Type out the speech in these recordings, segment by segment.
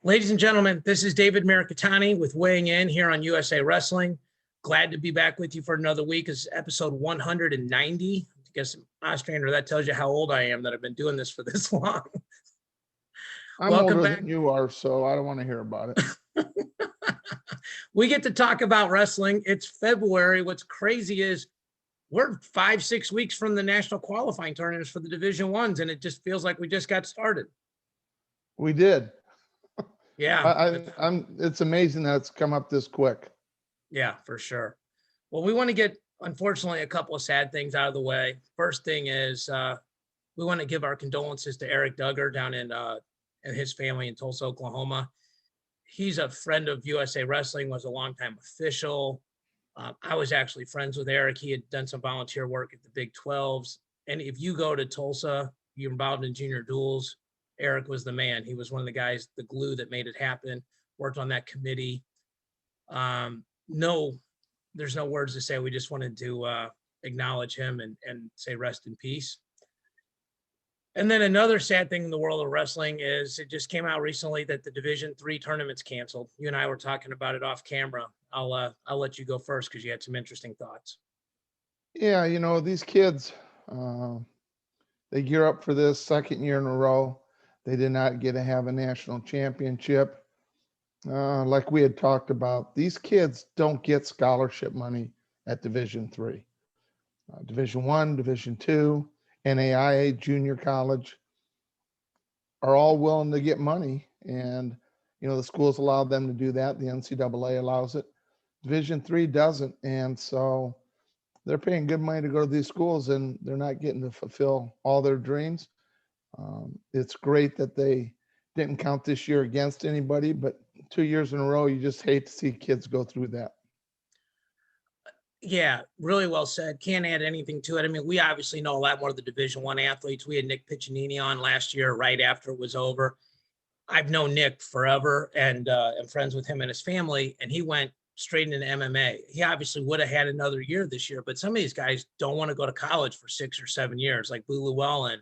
Ladies and gentlemen, this is David Mirikitani with Weighing In here on USA Wrestling. Glad to be back with you for another week. It's episode 190. I guess Austrian, that tells you how old I am that I've been doing this for this long. I'm Welcome older back. than you are, so I don't want to hear about it. We get to talk about wrestling. It's February. What's crazy is we're 5-6 weeks from the national qualifying tournaments for the Division Ones, and it just feels like we just got started. We did. Yeah. It's amazing that it's come up this quick. Yeah, for sure. Well, we want to get, unfortunately, a couple of sad things out of the way. First thing is we want to give our condolences to Eric Duggar down in and his family in Tulsa, Oklahoma. He's a friend of USA Wrestling, was a longtime official. I was actually friends with Eric. He had done some volunteer work at the Big 12s. And if you go to Tulsa, you're involved in junior duels, Eric was the man. He was one of the guys, the glue that made it happen, worked on that committee. No, there's no words to say. We just wanted to acknowledge him and say rest in peace. And then another sad thing in the world of wrestling is it just came out recently that the Division III tournament's canceled. You and I were talking about it off camera. I'll let you go first because you had some interesting thoughts. Yeah, you know, these kids, they gear up for this second year in a row. They did not get to have a national championship. Like we had talked about, these kids don't get scholarship money at Division III. Division I, Division II, NAIA, junior college are all willing to get money. And, you know, the schools allow them to do that. The NCAA allows it. Division III doesn't. And so they're paying good money to go to these schools and they're not getting to fulfill all their dreams. It's great that they didn't count this year against anybody, but 2 years in a row, you just hate to see kids go through that. Yeah, really well said. Can't add anything to it. I mean, we obviously know a lot more of the Division I athletes. We had Nick Piccinini on last year, right after it was over. I've known Nick forever and am friends with him and his family, and he went straight into MMA. He obviously would have had another year this year, but some of these guys don't want to go to college for 6 or 7 years. Like Boo Llewellyn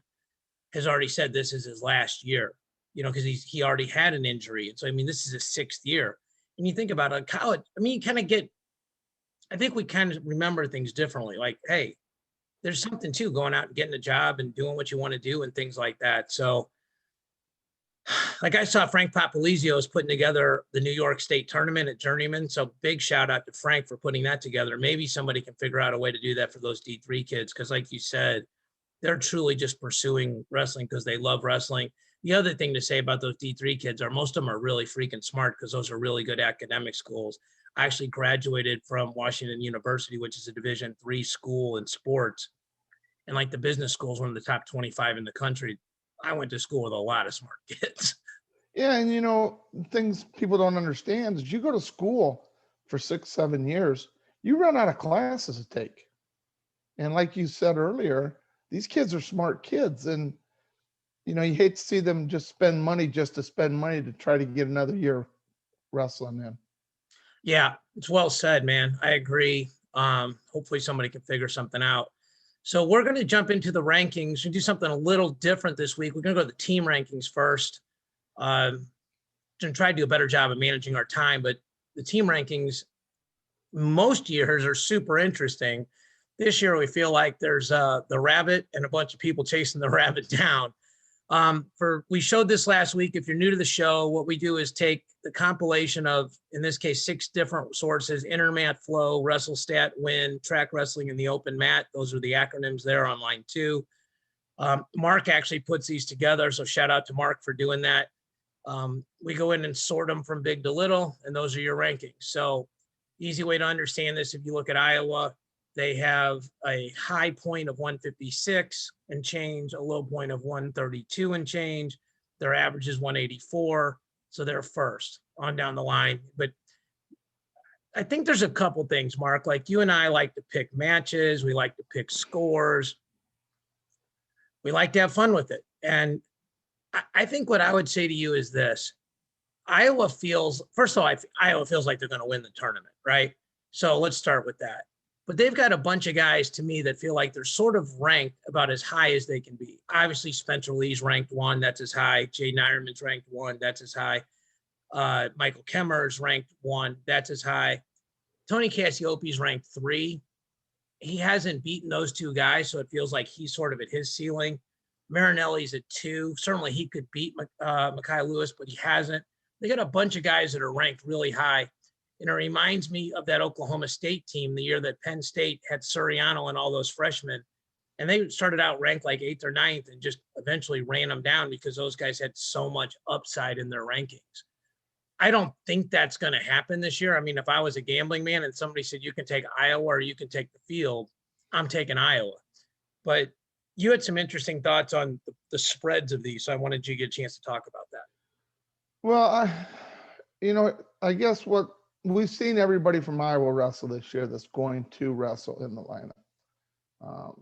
has already said this is his last year, you know, because he already had an injury. And so, I mean, this is his 6th year. And you think about it, college, I mean, you kind of get, I think we kind of remember things differently. Like, hey, there's something too, going out and getting a job and doing what you want to do and things like that. So, like I saw Frank Popolizio is putting together the New York State tournament at Journeyman. So big shout out to Frank for putting that together. Maybe somebody can figure out a way to do that for those D3 kids. Cause like you said, they're truly just pursuing wrestling because they love wrestling. The other thing to say about those D3 kids are most of them are really freaking smart because those are really good academic schools. I actually graduated from Washington University, which is a Division III school in sports. And like the business school is one of the top 25 in the country. I went to school with a lot of smart kids. Yeah, and you know, things people don't understand is you go to school for 6-7 years, you run out of classes to take. And like you said earlier, these kids are smart kids. And, you know, you hate to see them just spend money just to spend money to try to get another year wrestling in. Yeah, it's well said, man. I agree. Hopefully somebody can figure something out. So we're going to jump into the rankings and do something a little different this week. We're going to go to the team rankings first. Going to try to do a better job of managing our time, but the team rankings most years are super interesting. This year we feel like there's the rabbit and a bunch of people chasing the rabbit down. We showed this last week. If you're new to the show, what we do is take the compilation of, in this case, 6 different sources: Intermat Flow, WrestleStat, Win, Track Wrestling, and the Open Mat. Those are the acronyms there on line 2. Mark actually puts these together, so shout out to Mark for doing that. We go in and sort them from big to little, and those are your rankings. So easy way to understand this, if you look at Iowa, they have a high point of 156 and change, a low point of 132 and change. Their average is 184. So they're first on down the line. But I think there's a couple things, Mark, like you and I like to pick matches. We like to pick scores. We like to have fun with it. And I think what I would say to you is this: Iowa feels, first of all, Iowa feels like they're going to win the tournament, right? So let's start with that. But they've got a bunch of guys to me that feel like they're sort of ranked about as high as they can be. Obviously, Spencer Lee's ranked 1. That's as high. Jay Nyerman's ranked 1. That's as high. Michael Kemmer is ranked 1. That's as high. Tony Cassioppi's ranked 3. He hasn't beaten those 2 guys, so it feels like he's sort of at his ceiling. Marinelli's at 2. Certainly he could beat Mekhi Lewis, but he hasn't. They got a bunch of guys that are ranked really high. And it reminds me of that Oklahoma State team, the year that Penn State had Suriano and all those freshmen. And they started out ranked like 8th or 9th and just eventually ran them down because those guys had so much upside in their rankings. I don't think that's going to happen this year. I mean, if I was a gambling man and somebody said, you can take Iowa or you can take the field, I'm taking Iowa. But you had some interesting thoughts on the spreads of these. So I wanted you to get a chance to talk about that. Well, I guess what we've seen everybody from Iowa wrestle this year that's going to wrestle in the lineup.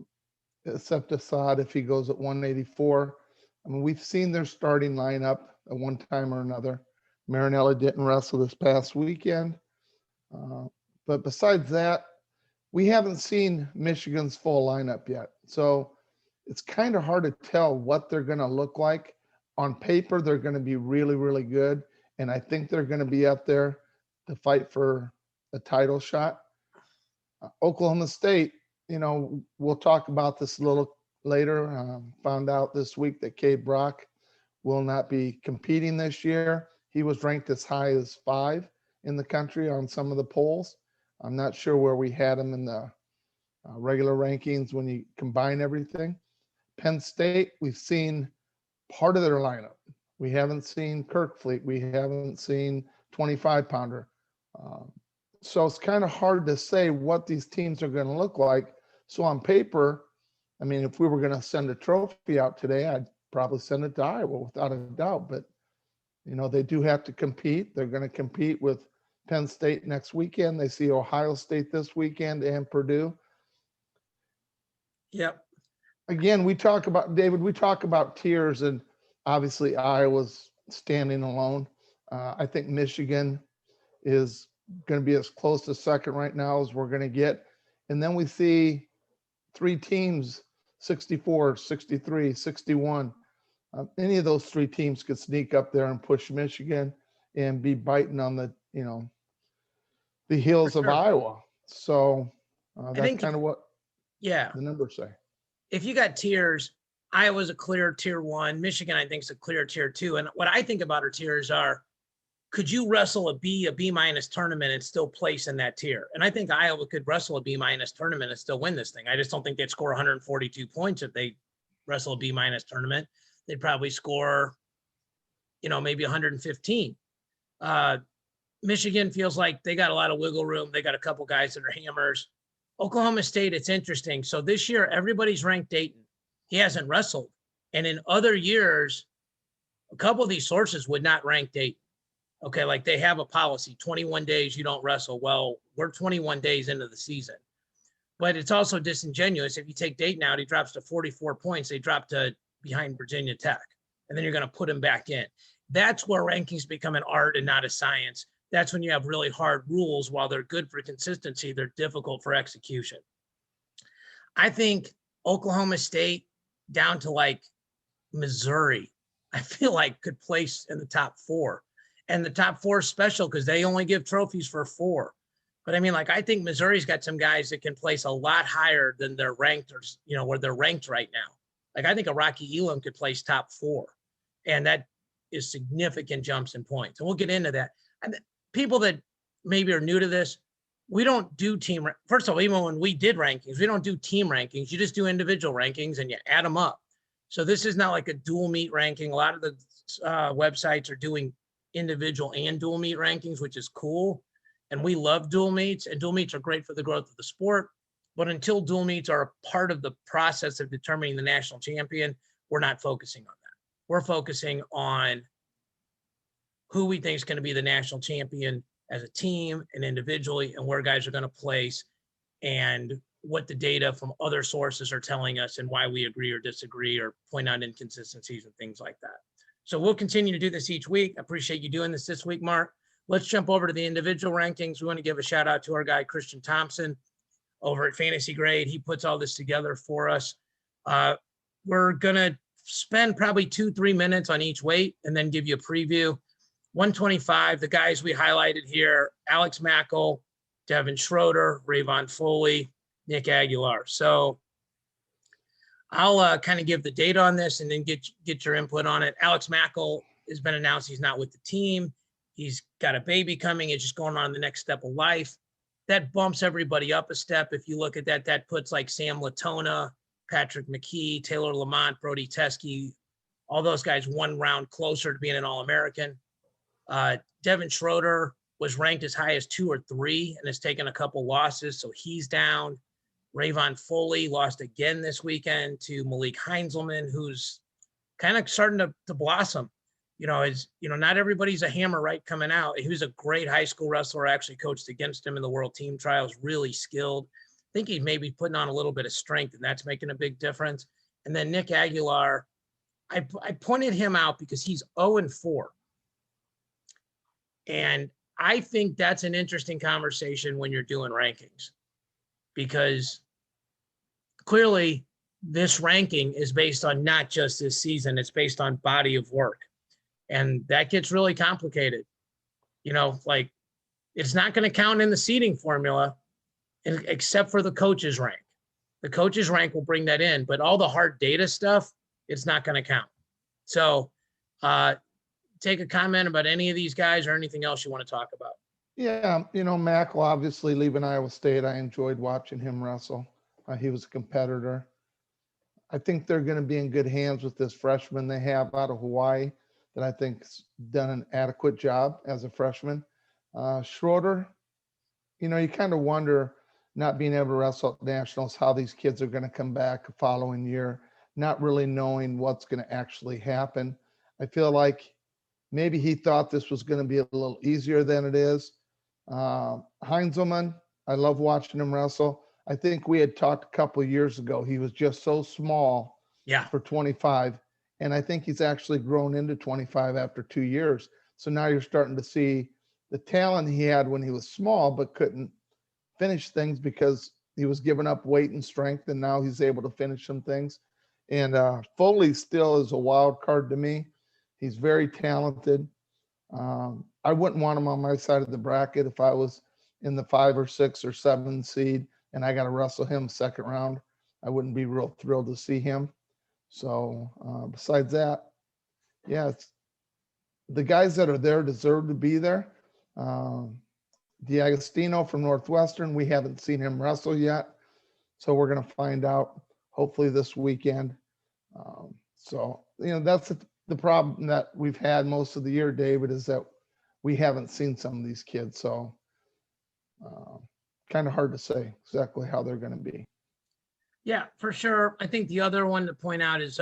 Except Assad, if he goes at 184. I mean, we've seen their starting lineup at one time or another. Marinelli didn't wrestle this past weekend. But besides that, we haven't seen Michigan's full lineup yet. So it's kind of hard to tell what they're going to look like. On paper, they're going to be really, really good. And I think they're going to be up there to fight for a title shot. Oklahoma State, we'll talk about this a little later. Found out this week that Cade Brock will not be competing this year. He was ranked as high as 5 in the country on some of the polls. I'm not sure where we had him in the regular rankings when you combine everything. Penn State, we've seen part of their lineup. We haven't seen Kirkfleet. We haven't seen 25-pounder. So it's kind of hard to say what these teams are going to look like. So on paper, I mean, if we were going to send a trophy out today, I'd probably send it to Iowa without a doubt. But, they do have to compete. They're going to compete with Penn State next weekend. They see Ohio State this weekend and Purdue. Yep. Again, we talk about tiers, and obviously Iowa's standing alone. I think Michigan is going to be as close to second right now as we're going to get. And then we see 3 teams, 64, 63, 61. Any of those 3 teams could sneak up there and push Michigan and be biting on the heels of Iowa. So that's kind of what the numbers say. If you got tiers, Iowa's a clear tier 1. Michigan, I think, is a clear tier 2. And what I think about our tiers are, could you wrestle a B minus tournament and still place in that tier? And I think Iowa could wrestle a B minus tournament and still win this thing. I just don't think they'd score 142 points if they wrestle a B minus tournament. They'd probably score, maybe 115. Michigan feels like they got a lot of wiggle room. They got a couple guys that are hammers. Oklahoma State, it's interesting. So this year, everybody's ranked Dayton. He hasn't wrestled. And in other years, a couple of these sources would not rank Dayton. Okay, like they have a policy, 21 days you don't wrestle. Well, we're 21 days into the season. But it's also disingenuous. If you take Dayton out, he drops to 44 points. They drop to behind Virginia Tech. And then you're going to put him back in. That's where rankings become an art and not a science. That's when you have really hard rules. While they're good for consistency, they're difficult for execution. I think Oklahoma State down to like Missouri, I feel like could place in the top 4. And the top 4 is special because they only give trophies for 4. But I mean, like, I think Missouri's got some guys that can place a lot higher than they're ranked, or, where they're ranked right now. Like, I think a Rocky Elam could place top 4. And that is significant jumps in points. And we'll get into that. And people that maybe are new to this, we don't do team. First of all, even when we did rankings, we don't do team rankings. You just do individual rankings and you add them up. So this is not like a dual meet ranking. A lot of the websites are doing individual and dual meet rankings, which is cool. And we love dual meets, and dual meets are great for the growth of the sport. But until dual meets are a part of the process of determining the national champion, we're not focusing on that. We're focusing on who we think is going to be the national champion as a team and individually, and where guys are going to place, and what the data from other sources are telling us, and why we agree or disagree or point out inconsistencies and things like that. So we'll continue to do this each week. I appreciate you doing this week, Mark. Let's jump over to the individual rankings. We want to give a shout out to our guy, Christian Thompson, over at Fantasy Grade. He puts all this together for us. We're going to spend probably 2-3 minutes on each weight and then give you a preview. 125, the guys we highlighted here, Alex Mackel, Devin Schroeder, Rayvon Foley, Nick Aguilar. So I'll kind of give the data on this and then get your input on it. Alex Mackel has been announced he's not with the team. He's got a baby coming. It's just going on the next step of life. That bumps everybody up a step. If you look at that, that puts like Sam Latona, Patrick McKee, Taylor Lamont, Brody Teske, all those guys 1 round closer to being an All-American. Devin Schroeder was ranked as high as 2 or 3 and has taken a couple losses, so he's down. Rayvon Foley lost again this weekend to Malik Heinzelman, who's kind of starting to blossom. Not everybody's a hammer right coming out. He was a great high school wrestler. I actually coached against him in the world team trials, really skilled. I think he's maybe putting on a little bit of strength, and that's making a big difference. And then Nick Aguilar, I pointed him out because he's 0-4. And I think that's an interesting conversation when you're doing rankings, because clearly this ranking is based on not just this season, it's based on body of work. And that gets really complicated. It's not going to count in the seeding formula except for the coach's rank. The coach's rank will bring that in, but all the hard data stuff, it's not going to count. So take a comment about any of these guys or anything else you want to talk about. Yeah, Mackel, obviously leaving Iowa State, I enjoyed watching him wrestle. He was a competitor. I think they're going to be in good hands with this freshman they have out of Hawaii that I think's done an adequate job as a freshman. Schroeder, you kind of wonder, not being able to wrestle at nationals, how these kids are going to come back the following year, not really knowing what's going to actually happen. I feel like maybe he thought this was going to be a little easier than it is. Heinzelman, I love watching him wrestle. I think we had talked a couple of years ago. He was just so small for 25. And I think he's actually grown into 25 after 2 years. So now you're starting to see the talent he had when he was small, but couldn't finish things because he was giving up weight and strength. And now he's able to finish some things. And Foley still is a wild card to me. He's very talented. I wouldn't want him on my side of the bracket if I was in the 5 or 6 or 7 seed and I got to wrestle him second round. I wouldn't be real thrilled to see him. So besides that, the guys that are there deserve to be there. D'Agostino from Northwestern, we haven't seen him wrestle yet. So we're going to find out hopefully this weekend. That's the problem that we've had most of the year, David, is that we haven't seen some of these kids. So kind of hard to say exactly how they're going to be. Yeah, for sure. I think the other one to point out is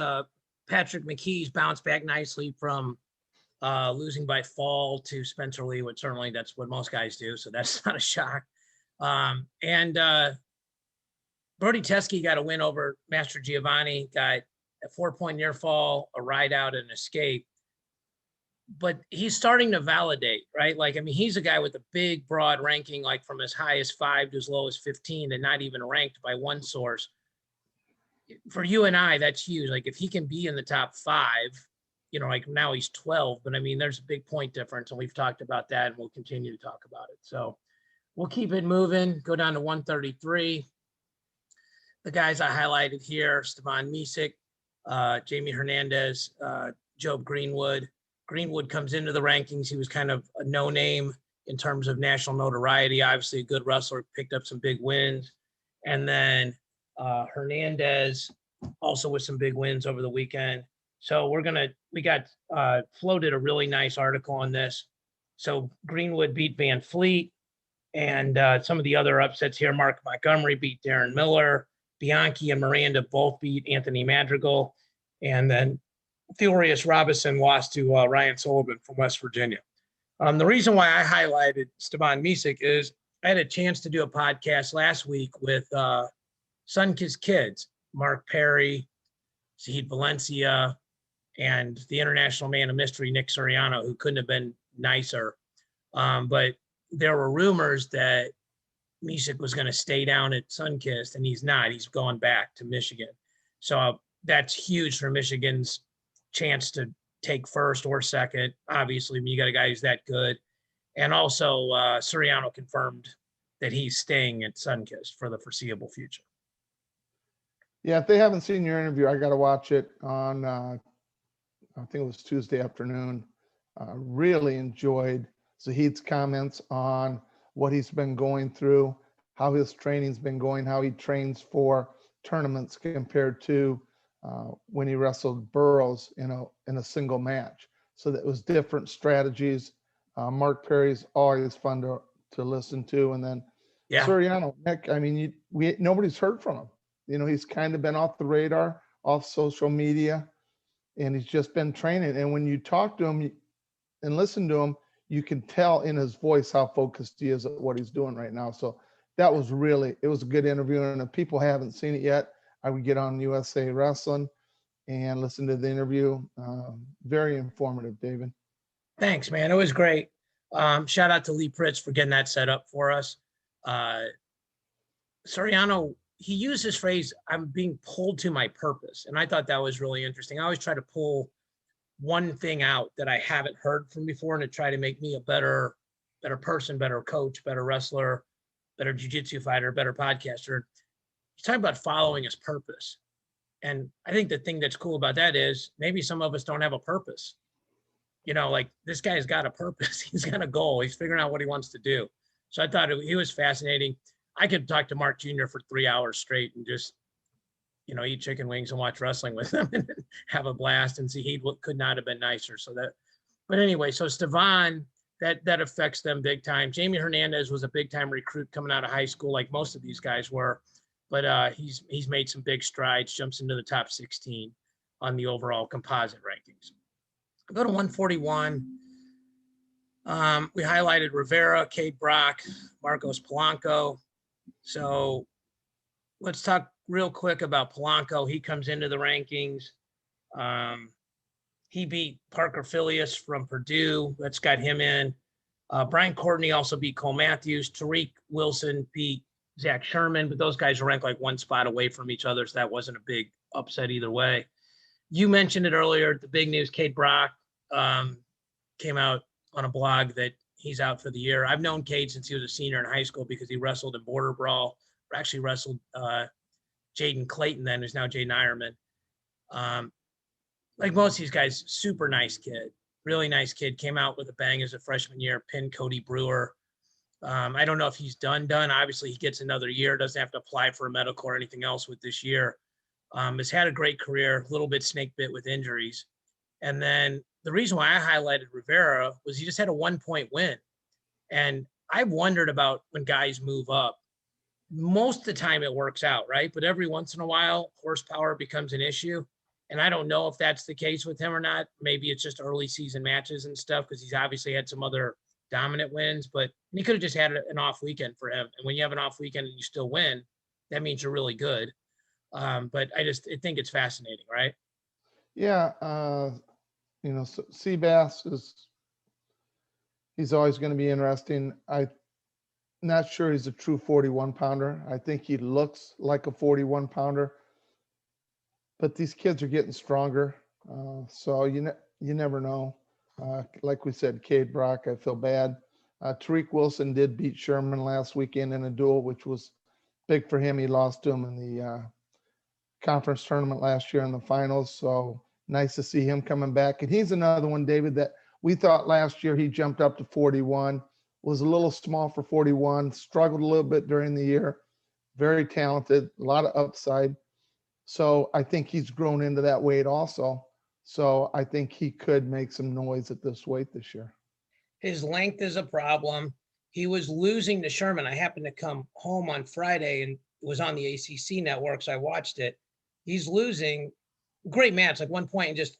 Patrick McKee's bounced back nicely from losing by fall to Spencer Lee, which certainly that's what most guys do. So that's not a shock. And Brody Teske got a win over Master Giovanni, got a 4-point near fall, a ride out, and an escape. But he's starting to validate, right? He's a guy with a big, broad ranking, like from as high as 5 to as low as 15 and not even ranked by one source. For you and I, that's huge. If he can be in the top 5, now he's 12, but there's a big point difference, and we've talked about that, and we'll continue to talk about it. So we'll keep it moving, go down to 133. The guys I highlighted here, Stevan Misick, Jamie Hernandez, Job Greenwood. Greenwood comes into the rankings. He was kind of a no-name in terms of national notoriety, obviously a good wrestler, picked up some big wins. And then Hernandez also with some big wins over the weekend. So we got floated a really nice article on this. So Greenwood beat Van Fleet, and some of the other upsets here, Mark Montgomery beat Darren Miller, Bianchi and Miranda both beat Anthony Madrigal, and then Furious Robinson lost to Ryan Sullivan from West Virginia. The reason why I highlighted Stevan Misick is I had a chance to do a podcast last week with Sunkist Kids, Mark Perry, Zahid Valencia, and the international man of mystery, Nick Soriano, who couldn't have been nicer. But there were rumors that Misick was going to stay down at Sunkist, and he's not. He's going back to Michigan. So that's huge for Michigan's chance to take first or second. Obviously, when you got a guy who's that good. And also, Soriano confirmed that he's staying at Sunkist for the foreseeable future. Yeah, if they haven't seen your interview, I got to watch it on, I think it was Tuesday afternoon. Really enjoyed Zahid's comments on what he's been going through, how his training's been going, how he trains for tournaments compared to when he wrestled Burroughs in a single match. So that was different strategies. Mark Perry's always fun to listen to. And then Soriano, Nick, I mean, nobody's heard from him. You know, he's kind of been off the radar, off social media, and he's just been training. And when you talk to him and listen to him, you can tell in his voice how focused he is at what he's doing right now. So that was it was a good interview. And if people haven't seen it yet, I would get on USA Wrestling and listen to the interview. Very informative, David. Thanks, man. It was great. Shout out to Lee Pritz for getting that set up for us. Soriano, he used this phrase, "I'm being pulled to my purpose." And I thought that was really interesting. I always try to pull one thing out that I haven't heard from before and to try to make me a better person, better coach, better wrestler, better jiu-jitsu fighter, better podcaster. He's talking about following his purpose. And I think the thing that's cool about that is maybe some of us don't have a purpose. You know, like this guy's got a purpose. He's got a goal. He's figuring out what he wants to do. So I thought he was fascinating. I could talk to Mark Jr. for 3 hours straight and just, you know, eat chicken wings and watch wrestling with him and have a blast, and see he could not have been nicer. So that, but anyway, so Stevan, that affects them big time. Jamie Hernandez was a big time recruit coming out of high school, like most of these guys were, but he's made some big strides, jumps into the top 16 on the overall composite rankings. I'll go to 141. We highlighted Rivera, Cade Brock, Marcos Polanco. So let's talk real quick about Polanco. He comes into the rankings. He beat Parker Filius from Purdue. That's got him in. Brian Courtney also beat Cole Matthews. Tarik Wilson beat Zach Sherman, but those guys are ranked like one spot away from each other, so that wasn't a big upset either way. You mentioned it earlier, the big news, Cade Brock came out on a blog that he's out for the year. I've known Cade since he was a senior in high school because he wrestled in Border Brawl, or actually wrestled Jaden Clayton then, who's now Jaden Ironman. Like most of these guys, super nice kid, really nice kid, came out with a bang as a freshman year, pinned Cody Brewer. I don't know if he's done. Obviously, he gets another year, doesn't have to apply for a medical or anything else with this year. Has had a great career, a little bit snake bit with injuries. And then the reason why I highlighted Rivera was he just had a 1-point win. And I've wondered about when guys move up. Most of the time it works out, right? But every once in a while, horsepower becomes an issue. And I don't know if that's the case with him or not. Maybe it's just early season matches and stuff, because he's obviously had some other dominant wins, but he could have just had an off weekend for him. And when you have an off weekend and you still win, that means you're really good. But I think it's fascinating, right? Yeah. You know, Seabass he's always going to be interesting. I'm not sure he's a true 41 pounder. I think he looks like a 41 pounder, but these kids are getting stronger. So you never know. Like we said, Cade Brock, I feel bad. Tarik Wilson did beat Sherman last weekend in a duel, which was big for him. He lost to him in the conference tournament last year in the finals. So nice to see him coming back. And he's another one, David, that we thought last year he jumped up to 41, was a little small for 41, struggled a little bit during the year. Very talented, a lot of upside. So I think he's grown into that weight also. So I think he could make some noise at this weight this year. His length is a problem. He was losing to Sherman. I happened to come home on Friday and it was on the ACC network, so I watched it. He's losing. Great match, like 1 point and just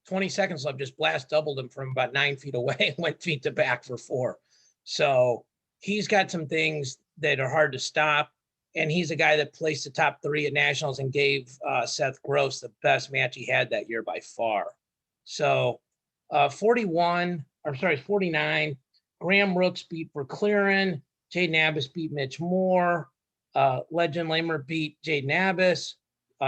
20 seconds left, just blast doubled him from about 9 feet away and went feet to back for 4. So he's got some things that are hard to stop. And he's a guy that placed the top 3 at nationals and gave Seth Gross the best match he had that year by far. So 49, Graham Rooks beat Verclaren, Jaden Abbas beat Mitch Moore, Legend Lamer beat Jaden Abbas,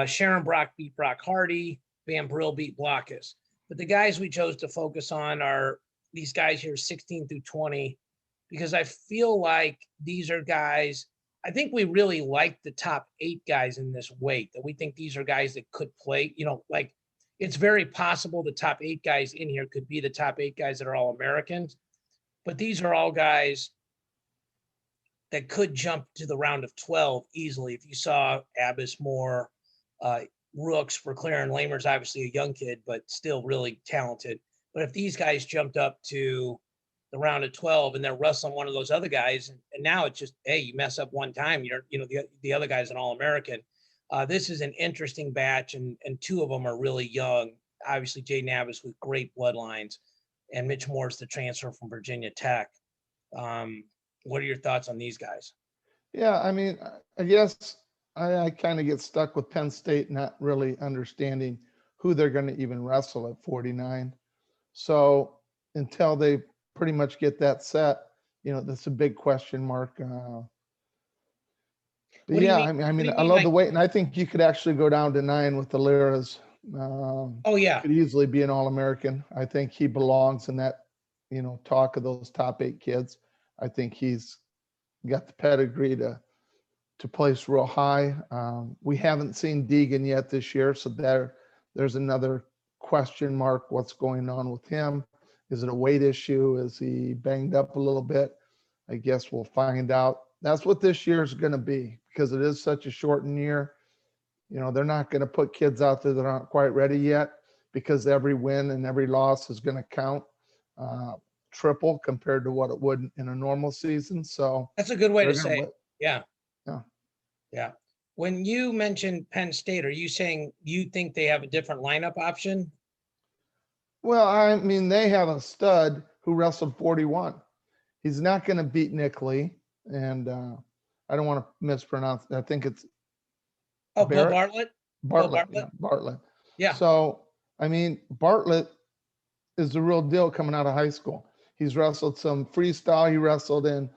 Sharon Brock beat Brock Hardy, Van Brill beat Blockus. But the guys we chose to focus on are these guys here, 16 through 20, because I feel like these are guys, I think we really like the top 8 guys in this weight, that we think these are guys that could play, like it's very possible the top 8 guys in here could be the top 8 guys that are all Americans, but these are all guys that could jump to the round of 12 easily. If you saw Abbas Moore, Rooks for Claren Lamer's obviously a young kid, but still really talented. But if these guys jumped up to the round of 12 and they're wrestling one of those other guys, and now it's just, hey, you mess up one time, the other guy's an All-American. This is an interesting batch, and 2 of them are really young. Obviously, Jaden Abbas with great bloodlines, and Mitch Moore's the transfer from Virginia Tech. What are your thoughts on these guys? Yeah, I mean, I guess I kind of get stuck with Penn State not really understanding who they're going to even wrestle at 49. So until they pretty much get that set, that's a big question mark. But yeah, I mean, I love the weight, and I think you could actually go down to 9 with the Lyras. Oh yeah, could easily be an All-American. I think he belongs in that, talk of those top 8 kids. I think he's got the pedigree to place real high. We haven't seen Deegan yet this year, so there's another question mark. What's going on with him? Is it a weight issue? Is he banged up a little bit? I guess we'll find out. That's what this year is going to be, because it is such a shortened year. They're not going to put kids out there that aren't quite ready yet, because every win and every loss is going to count triple compared to what it would in a normal season. So that's a good way to say it. Yeah. When you mentioned Penn State, are you saying you think they have a different lineup option? Well, I mean, they have a stud who wrestled 41. He's not going to beat Nick Lee, and I don't want to mispronounce it. I think it's Bo Bartlett. Bartlett. Yeah. So, I mean, Bartlett is the real deal coming out of high school. He's wrestled some freestyle. He wrestled in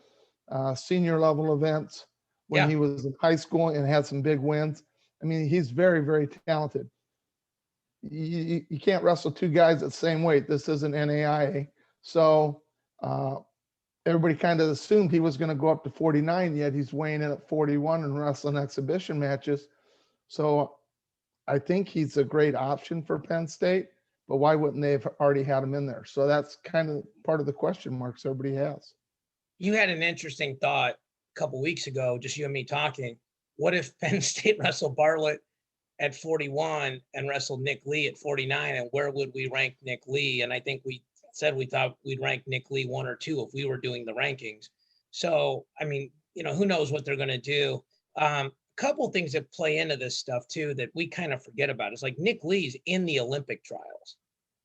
senior level events when he was in high school and had some big wins. I mean, he's very, very talented. You can't wrestle 2 guys at the same weight. This isn't NAIA. So everybody kind of assumed he was going to go up to 49, yet he's weighing in at 41 and wrestling exhibition matches. So I think he's a great option for Penn State, but why wouldn't they have already had him in there? So that's kind of part of the question marks everybody has. You had an interesting thought a couple weeks ago, just you and me talking. What if Penn State wrestled Bartlett at 41 and wrestled Nick Lee at 49, and where would we rank Nick Lee? And I think we said we thought we'd rank Nick Lee 1 or 2 if we were doing the rankings. So, I mean, who knows what they're going to do. Couple things that play into this stuff too that we kind of forget about. It's like Nick Lee's in the Olympic trials.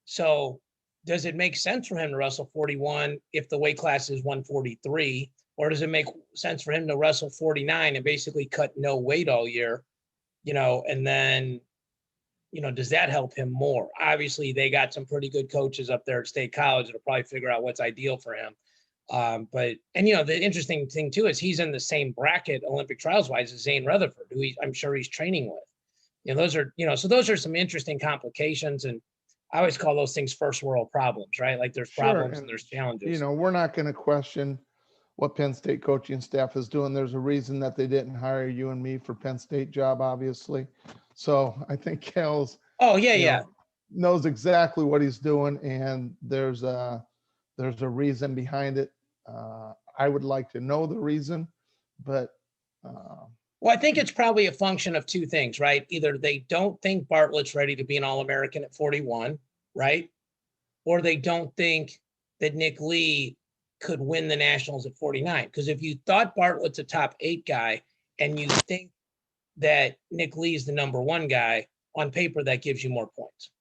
So does it make sense for him to wrestle 41 if the weight class is 143, or does it make sense for him to wrestle 49 and basically cut no weight all year, and then, does that help him more? Obviously they got some pretty good coaches up there at State College that'll probably figure out what's ideal for him. But the interesting thing too is he's in the same bracket Olympic trials wise as Zane Rutherford, who I'm sure he's training with. Those are, so those are some interesting complications, and I always call those things first world problems, right? Like there's problems and there's challenges. We're not going to question what Penn State coaching staff is doing. There's a reason that they didn't hire you and me for Penn State job, obviously. So I think Kel's knows exactly what he's doing, and there's a reason behind it. I would like to know the reason, but well, I think it's probably a function of 2 things, right? Either they don't think Bartlett's ready to be an All-American at 41, right? Or they don't think that Nick Lee could win the nationals at 49. Because if you thought Bartlett's a top 8 guy and you think that Nick Lee is the number 1 guy, on paper, that gives you more points.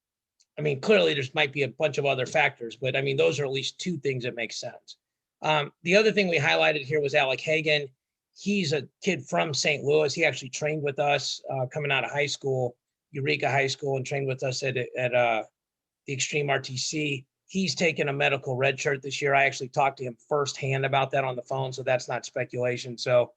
I mean, clearly there might be a bunch of other factors, but I mean, those are at least 2 things that make sense. The other thing we highlighted here was Alec Hagan. He's a kid from St. Louis. He actually trained with us coming out of high school, Eureka High School, and trained with us at the Extreme RTC. He's taken a medical red shirt this year. I actually talked to him firsthand about that on the phone, so that's not speculation. So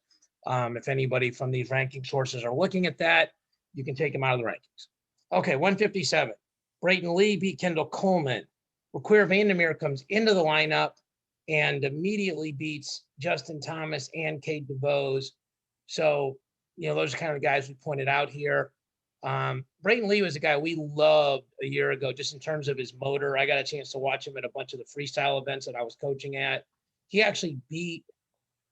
if anybody from these ranking sources are looking at that, you can take him out of the rankings. Okay, 157. Brayton Lee beat Kendall Coleman. Raquir Vandermeer comes into the lineup and immediately beats Justin Thomas and Cade DeVos. So, those are kind of the guys we pointed out here. Brayton Lee was a guy we loved a year ago, just in terms of his motor. I got a chance to watch him at a bunch of the freestyle events that I was coaching at. He actually beat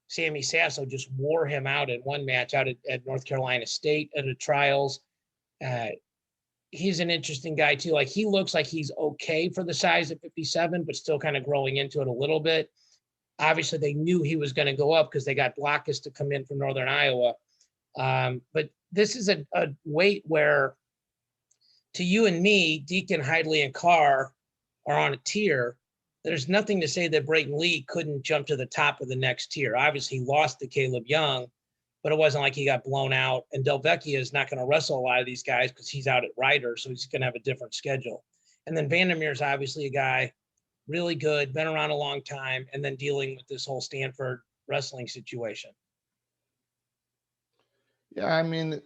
Sammy Sasso, just wore him out in one match out at North Carolina State at the trials. He's an interesting guy too. Like, he looks like he's okay for the size at 57, but still kind of growing into it a little bit. Obviously, they knew he was going to go up because they got Blockus to come in from Northern Iowa. But this is a weight where, to you and me, Deacon, Hidley, and Carr are on a tier. There's nothing to say that Brayton Lee couldn't jump to the top of the next tier. Obviously, he lost to Caleb Young, but it wasn't like he got blown out. And Del Vecchia is not going to wrestle a lot of these guys because he's out at Ryder, so he's going to have a different schedule. And then Vandermeer is obviously a guy really good, been around a long time, and then dealing with this whole Stanford wrestling situation. Yeah, I mean,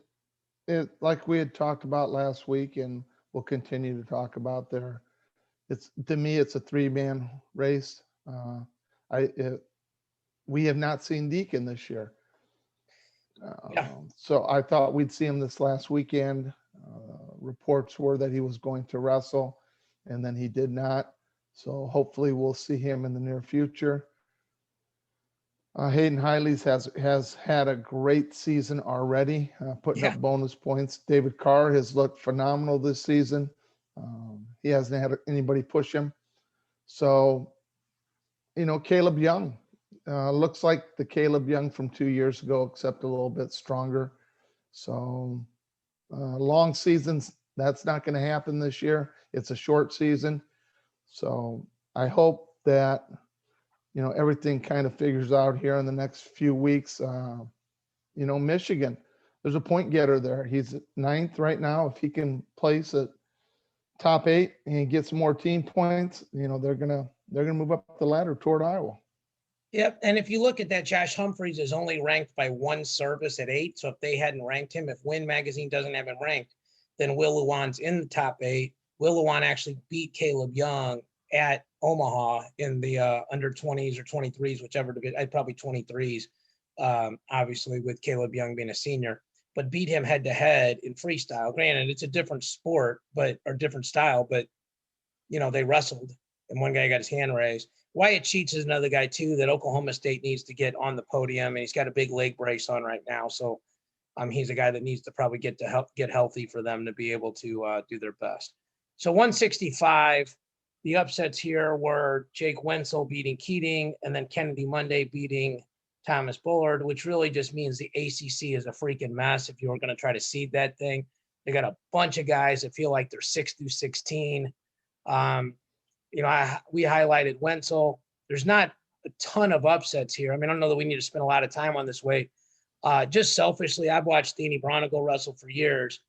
like we had talked about last week, and we'll continue to talk about there. To me, it's a 3-man race. We have not seen Deacon this year. So I thought we'd see him this last weekend. Reports were that he was going to wrestle, and then he did not. So hopefully we'll see him in the near future. Hayden Hiley's has had a great season already, putting up bonus points. David Carr has looked phenomenal this season. He hasn't had anybody push him. So, Caleb Young looks like the Caleb Young from 2 years ago, except a little bit stronger. So long seasons, that's not going to happen this year. It's a short season. So I hope that, everything kind of figures out here in the next few weeks. Michigan, there's a point getter there. He's 9th right now. If he can place at top 8 and he gets more team points, they're gonna move up the ladder toward Iowa. Yep. And if you look at that, Josh Humphreys is only ranked by one service at 8. So if they hadn't ranked him, if Win Magazine doesn't have him ranked, then Will Luwan's in the top 8. Will Luwan actually beat Caleb Young at Omaha in the under 20s or 23s, whichever division, probably 23s, obviously with Caleb Young being a senior, but beat him head to head in freestyle. Granted, it's a different sport, or different style, but they wrestled and one guy got his hand raised. Wyatt Sheets is another guy too that Oklahoma State needs to get on the podium, and he's got a big leg brace on right now. So he's a guy that needs to probably get healthy for them to be able to do their best. So 165, the upsets here were Jake Wenzel beating Keating, and then Kennedy Monday beating Thomas Bullard, which really just means the ACC is a freaking mess if you were going to try to seed that thing. They got a bunch of guys that feel like they're 6 through 16. We highlighted Wenzel. There's not a ton of upsets here. I don't know that we need to spend a lot of time on this weight. Just selfishly, I've watched Danny Bronigo wrestle for years,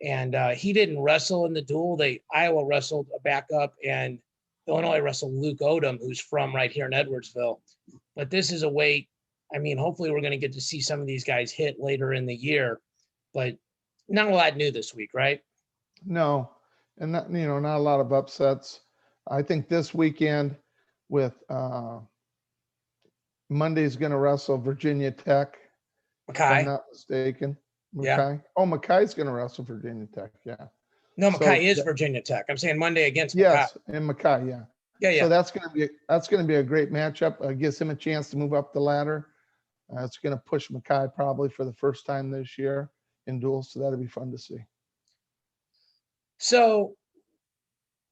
and he didn't wrestle in the duel. Iowa wrestled a backup, and Illinois wrestled Luke Odom, who's from right here in Edwardsville. But this is a weight. Hopefully we're going to get to see some of these guys hit later in the year, but not a lot new this week, right? No, and not a lot of upsets. I think this weekend with Monday's going to wrestle Virginia Tech. Mackay. If I'm not mistaken. Mackay. Yeah. Oh, Mackay's going to wrestle Virginia Tech. Yeah. No, Mackay is Virginia Tech. I'm saying Monday against Mackay. Yes, and Mackay. Yeah. Yeah. So that's going to be a great matchup. Gives him a chance to move up the ladder. It's going to push Mackay probably for the first time this year in duels. So that'll be fun to see. So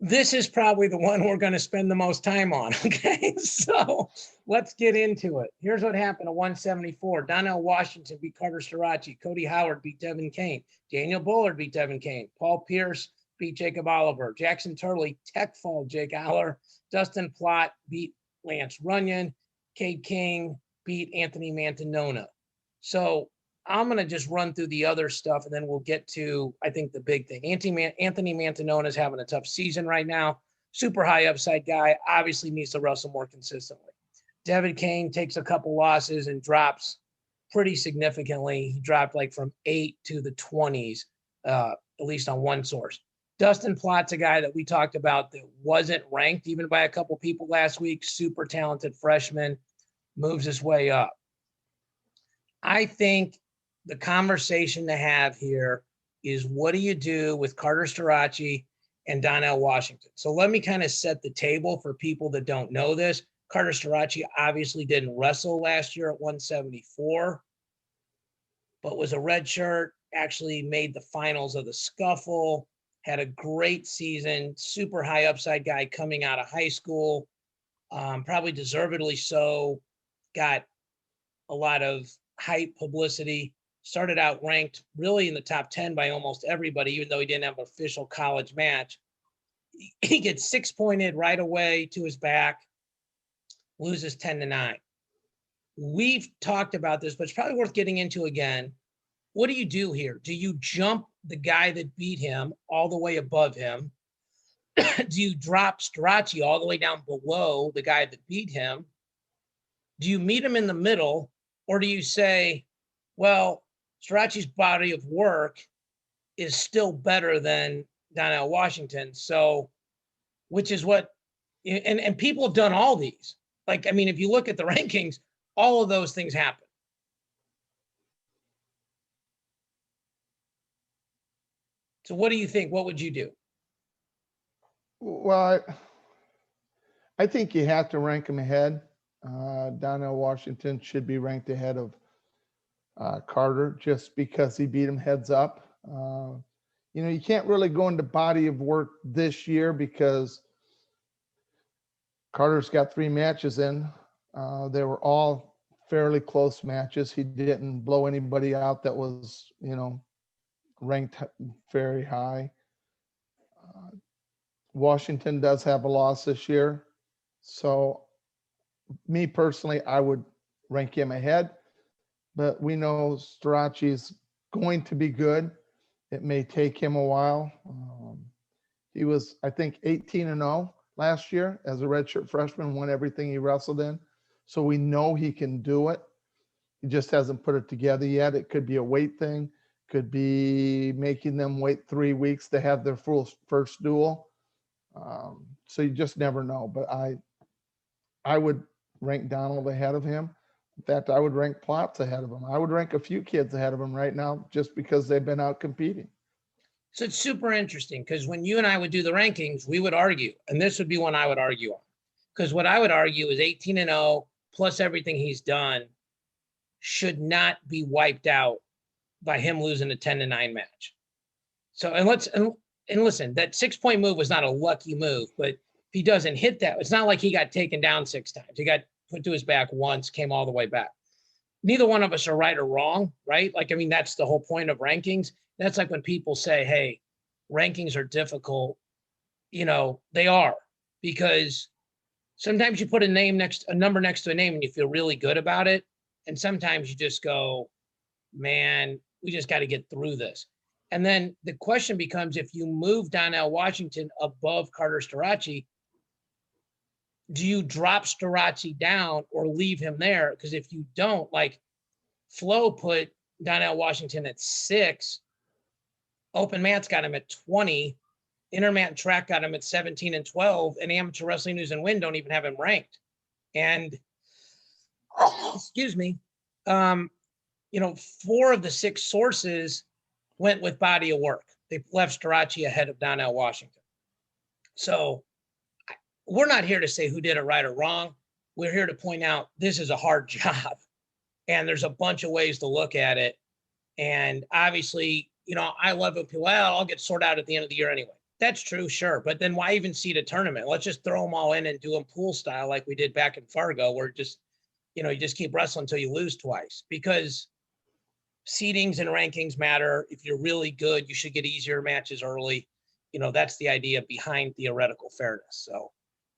this is probably the one we're going to spend the most time on. Okay. So let's get into it. Here's what happened at 174. Donnell Washington beat Carter Starachi. Cody Howard beat Devin Kane. Daniel Bullard beat Devin Kane. Paul Pierce beat Jacob Oliver. Jackson Turley tech fall Jake Aller. Dustin Plott beat Lance Runyon. Cade King beat Anthony Mantanona. So I'm going to just run through the other stuff, and then we'll get to, I think, the big thing. Anthony Mantanona is having a tough season right now. Super high upside guy. Obviously needs to wrestle more consistently. Devin Kane takes a couple losses and drops pretty significantly. He dropped like from 8 to the 20s, at least on one source. Dustin Plott's a guy that we talked about that wasn't ranked even by a couple people last week. Super talented freshman, moves his way up. I think the conversation to have here is, what do you do with Carter Starachi and Donnell Washington? So let me kind of set the table for people that don't know this. Carter Starachi obviously didn't wrestle last year at 174, but was a redshirt, actually made the finals of the scuffle, had a great season, super high upside guy coming out of high school, probably deservedly so, got a lot of hype publicity, started out ranked really in the top 10 by almost everybody, even though he didn't have an official college match. He gets 6-pointed right away to his back, loses 10-9. We've talked about this, but it's probably worth getting into again. What do you do here? Do you jump the guy that beat him all the way above him? Do you drop Starachi all the way down below the guy that beat him? Do you meet him in the middle? Or do you say, well, Starachi's body of work is still better than Donnell Washington. So, which is what, and people have done all these. Like, I mean, if you look at the rankings, all of those things happen. So what do you think? What would you do? Well, I think you have to rank him ahead. Donnell Washington should be ranked ahead of Carter just because he beat him heads up. You know, you can't really go into body of work this year because Carter's got 3 matches in. They were all fairly close matches. He didn't blow anybody out that was, you know, ranked very high. Washington does have a loss this year. So me personally, I would rank him ahead, but we know Starachi's going to be good. It may take him a while. He was, I think, 18-0 last year as a redshirt freshman, won everything he wrestled in. So we know he can do it. He just hasn't put it together yet. It could be a weight thing, could be making them wait 3 weeks to have their first duel. So you just never know. But I would rank Donald ahead of him. In fact, I would rank Plotz ahead of him. I would rank a few kids ahead of him right now just because they've been out competing. So it's super interesting because when you and I would do the rankings, we would argue, and this would be one I would argue on. Because what I would argue is 18-0 plus everything he's done should not be wiped out by him losing a 10-9 match. So, and listen, that 6-point move was not a lucky move, but if he doesn't hit that, it's not like he got taken down 6 times. He got put to his back once, came all the way back. Neither one of us are right or wrong, right? Like, I mean, that's the whole point of rankings. That's like when people say, hey, rankings are difficult. You know, they are, because sometimes you put a number next to a name and you feel really good about it. And sometimes you just go, man, we just got to get through this. And then the question becomes, if you move Donnell Washington above Carter Starachi, do you drop Starachi down or leave him there? Because if you don't, like, Flo put Donnell Washington at 6, open mat's got him at 20, intermat and track got him at 17 and 12, and Amateur Wrestling News and Win don't even have him ranked. And excuse me, you know, 4 of the 6 sources went with body of work. They left Starachi ahead of Donnell Washington. So we're not here to say who did it right or wrong. We're here to point out this is a hard job, and there's a bunch of ways to look at it. And obviously, you know, I love it. Well, I'll get sorted out at the end of the year anyway. That's true, sure. But then why even seed a tournament? Let's just throw them all in and do them pool style like we did back in Fargo, where just, you know, you just keep wrestling until you lose twice, because seedings and rankings matter. If you're really good, you should get easier matches early. You know, that's the idea behind theoretical fairness. So,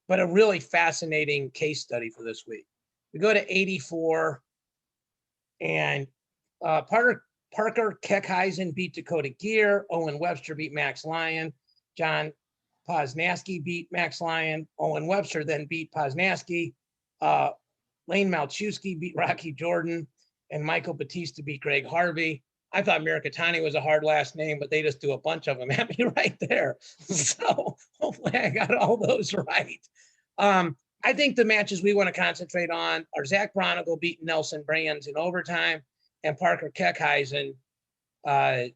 but a really fascinating case study for this week. We go to 84, and Parker Keckheisen beat Dakota Gear. Owen Webster beat Max Lyon. John Poznaski beat Max Lyon. Owen Webster then beat Poznaski. Lane Malchewski beat Rocky Jordan. And Michael Batista beat Greg Harvey. I thought Mirikitani was a hard last name, but they just do a bunch of them at me right there. So hopefully I got all those right. I think the matches we want to concentrate on are Zach Bronigal beating Nelson Brands in overtime and Parker Keckheisen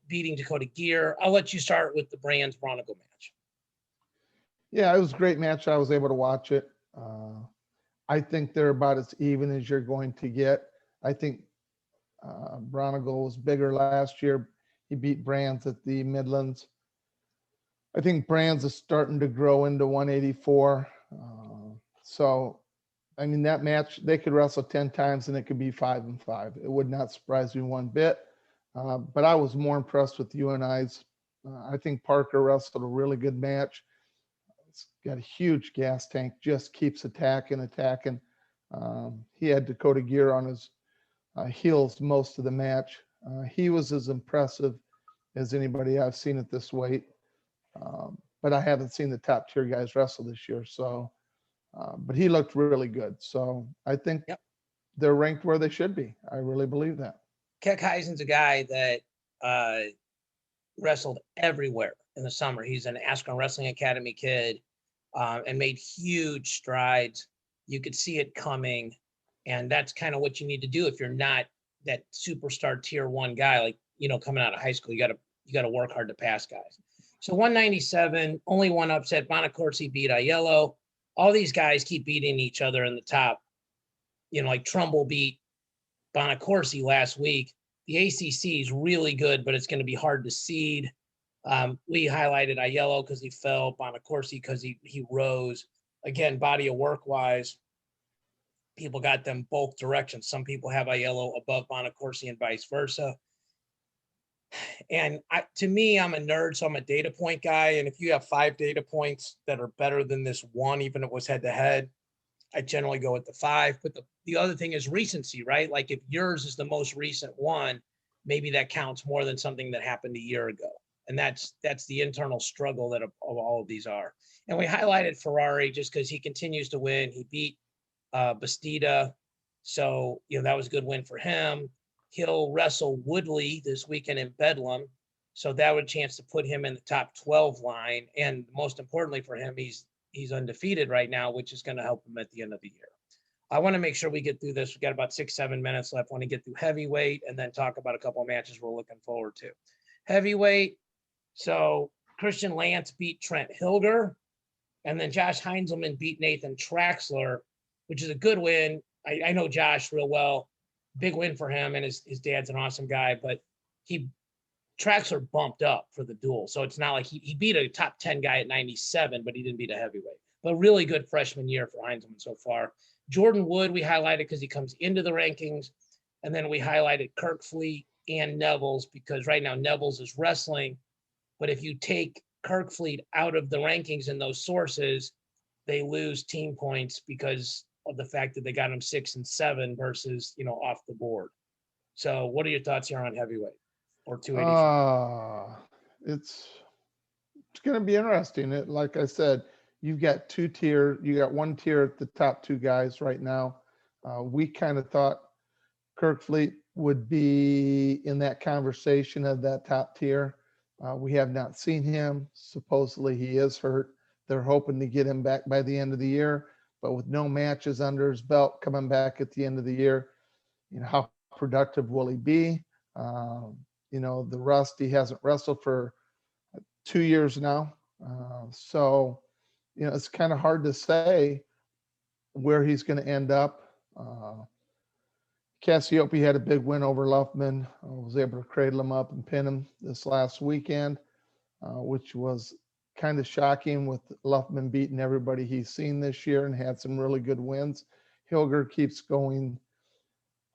beating Dakota Gear. I'll let you start with the Brands Bronigal match. Yeah, it was a great match. I was able to watch it. I think they're about as even as you're going to get. I think Bronigal was bigger last year. He beat Brands at the Midlands. I think Brands is starting to grow into 184. So, I mean, that match, they could wrestle 10 times and it could be 5-5. It would not surprise me one bit. But I was more impressed with UNI's. I think Parker wrestled a really good match. He's got a huge gas tank, just keeps attacking. He had Dakota Gear on his heels most of the match. He was as impressive as anybody I've seen at this weight. But I haven't seen the top tier guys wrestle this year. So, but he looked really good. So I think they're ranked where they should be. I really believe that. Keckheisen's a guy that wrestled everywhere in the summer. He's an Aspen Wrestling Academy kid and made huge strides. You could see it coming. And that's kind of what you need to do if you're not that superstar tier 1 guy, like, coming out of high school. You got to work hard to pass guys. So 197, only one upset. Bonacorsi beat Aiello. All these guys keep beating each other in the top. Like Trumbull beat Bonacorsi last week. The ACC is really good, but it's going to be hard to seed. We highlighted Aiello because he fell, Bonacorsi because he rose. Again, body of work wise, people got them both directions. Some people have Aiello above Bonacorsi and vice versa. And to me, I'm a nerd, so I'm a data point guy. And if you have 5 data points that are better than this one, even if it was head to head, I generally go with the 5. But the other thing is recency, right? Like if yours is the most recent one, maybe that counts more than something that happened a year ago. And that's the internal struggle that of all of these are. And we highlighted Ferrari just because he continues to win. He beat Bastida. So, that was a good win for him. He'll wrestle Woodley this weekend in Bedlam. So that would a chance to put him in the top 12 line. And most importantly for him, he's undefeated right now, which is going to help him at the end of the year. I want to make sure we get through this. We've got about 6-7 minutes left. I want to get through heavyweight and then talk about a couple of matches we're looking forward to. Heavyweight. So Christian Lance beat Trent Hilger. And then Josh Heinzelman beat Nathan Traxler, which is a good win. I know Josh real well. Big win for him, and his dad's an awesome guy, but Traxler bumped up for the duel. So it's not like he beat a top 10 guy at 97, but he didn't beat a heavyweight. But really good freshman year for Heinzelman so far. Jordan Wood, we highlighted because he comes into the rankings. And then we highlighted Kirk Fleet and Neville's because right now Neville's is wrestling. But if you take Kirk Fleet out of the rankings in those sources, they lose team points because of the fact that they got him 6 and 7 versus, off the board. So what are your thoughts here on heavyweight or 285? It's going to be interesting. Like I said, you've got 2 tier, you got 1 tier at the top 2 guys right now. We kind of thought Kirk Fleet would be in that conversation of that top tier. We have not seen him. Supposedly he is hurt. They're hoping to get him back by the end of the year, but with no matches under his belt coming back at the end of the year, how productive will he be? The rust, he hasn't wrestled for 2 years now. So, it's kind of hard to say where he's going to end up. Cassiope had a big win over Luffman. I was able to cradle him up and pin him this last weekend, which was kind of shocking with Luffman beating everybody he's seen this year and had some really good wins. Hilger keeps going,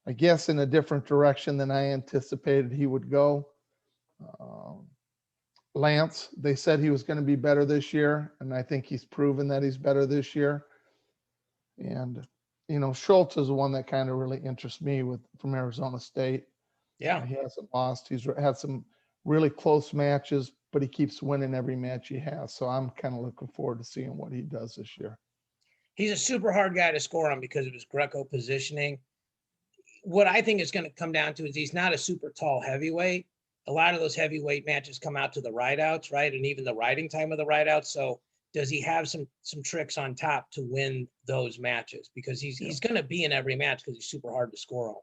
I guess, in a different direction than I anticipated he would go. Lance, they said he was going to be better this year, and I think he's proven that he's better this year. And, Schultz is the one that kind of really interests me from Arizona State. Yeah. He hasn't lost. He's had some really close matches, but he keeps winning every match he has. So I'm kind of looking forward to seeing what he does this year. He's a super hard guy to score on because of his Greco positioning. what I think is going to come down to is he's not a super tall heavyweight. A lot of those heavyweight matches come out to the rideouts, right? And even the riding time of the rideouts. So does he have some tricks on top to win those matches? Because he's going to be in every match because he's super hard to score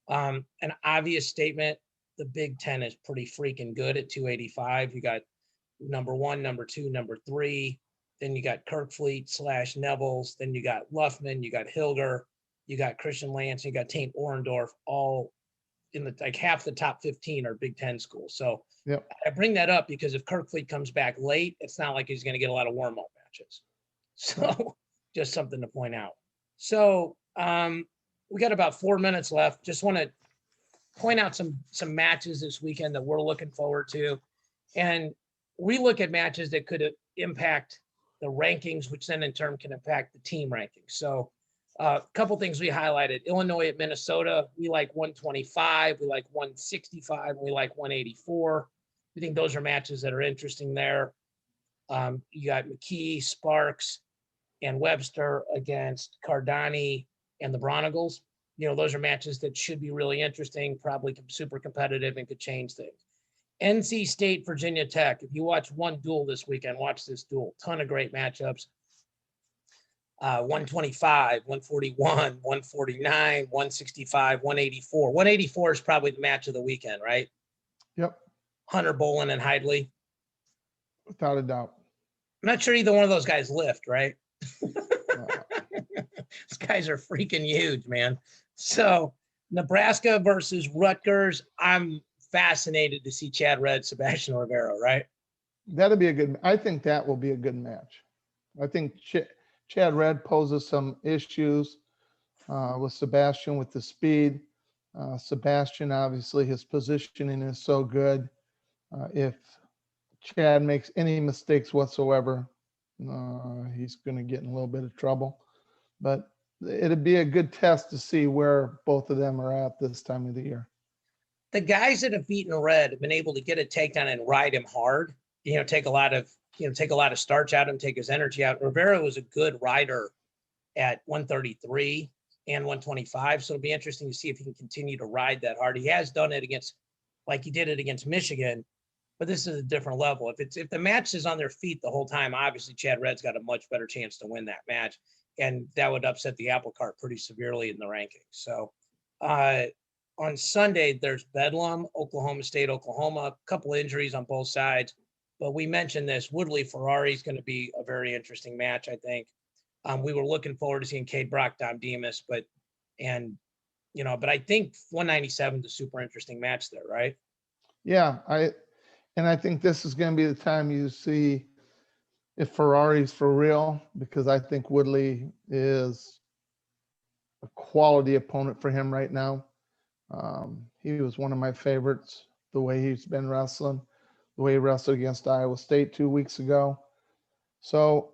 on. An obvious statement, the Big Ten is pretty freaking good at 285. You got number 1, number 2, number 3. Then you got Kirkfleet / Neville's. Then you got Luffman, you got Hilger, you got Christian Lance, you got Taint Orendorff, all in the like half the top 15 are Big Ten schools. So I bring that up because if Kirkfleet comes back late, it's not like he's going to get a lot of warm-up matches. So just something to point out. So we got about 4 minutes left. Just want to point out some matches this weekend that we're looking forward to. And we look at matches that could impact the rankings, which then in turn can impact the team rankings. So a couple things we highlighted: Illinois at Minnesota. We like 125, we like 165, and we like 184. We think those are matches that are interesting there. You got McKee, Sparks, and Webster against Cardani and the Bronagles. You know, those are matches that should be really interesting, probably super competitive, and could change things. NC State, Virginia Tech. If you watch one duel this weekend, watch this duel. Ton of great matchups. 125, 141, 149, 165, 184. 184 is probably the match of the weekend, right? Yep. Hunter Bolin and Hidley. Without a doubt. I'm not sure either one of those guys lift, right? These guys are freaking huge, man. So Nebraska versus Rutgers. I'm fascinated to see Chad Red, Sebastian Rivera, right? That'll be a good. I think that will be a good match. I think Chad Red poses some issues with Sebastian with the speed. Sebastian, obviously, his positioning is so good. If Chad makes any mistakes whatsoever, he's going to get in a little bit of trouble. But it'd be a good test to see where both of them are at this time of the year. The guys that have beaten Red have been able to get a takedown and ride him hard. You know, take a lot of starch out of him, take his energy out. Rivera was a good rider at 133 and 125. So it'll be interesting to see if he can continue to ride that hard. He has done it like he did it against Michigan, but this is a different level. If the match is on their feet the whole time, obviously Chad Red's got a much better chance to win that match. And that would upset the apple cart pretty severely in the rankings. So on Sunday, there's Bedlam, Oklahoma State, Oklahoma, a couple injuries on both sides. But we mentioned this. Woodley Ferrari is going to be a very interesting match, I think. We were looking forward to seeing Cade Brock, Dom Demas, but I think 197 is a super interesting match there, right? Yeah, I think this is going to be the time you see if Ferrari's for real, because I think Woodley is a quality opponent for him right now. He was one of my favorites, the way he's been wrestling, the way he wrestled against Iowa State 2 weeks ago. So,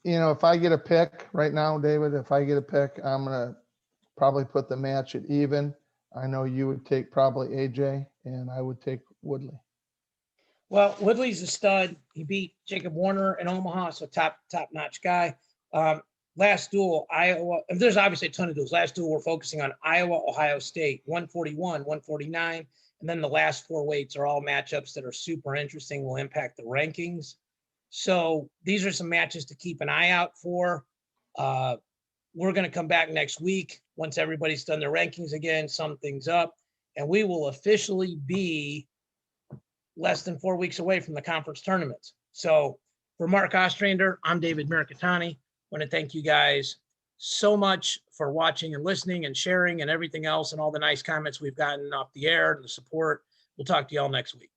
if I get a pick right now, David, I'm going to probably put the match at even. I know you would take probably AJ, and I would take Woodley. Well, Woodley's a stud. He beat Jacob Warner in Omaha, so top-notch guy. Last duel, Iowa. There's obviously a ton of duels. Last duel, we're focusing on Iowa, Ohio State, 141, 149. And then the last 4 weights are all matchups that are super interesting, will impact the rankings. So these are some matches to keep an eye out for. We're going to come back next week once everybody's done their rankings again, sum things up, and we will officially be less than 4 weeks away from the conference tournaments. So for Mark Ostrander, I'm David Mirikitani. I want to thank you guys so much for watching and listening and sharing and everything else and all the nice comments we've gotten off the air and the support. We'll talk to you all next week.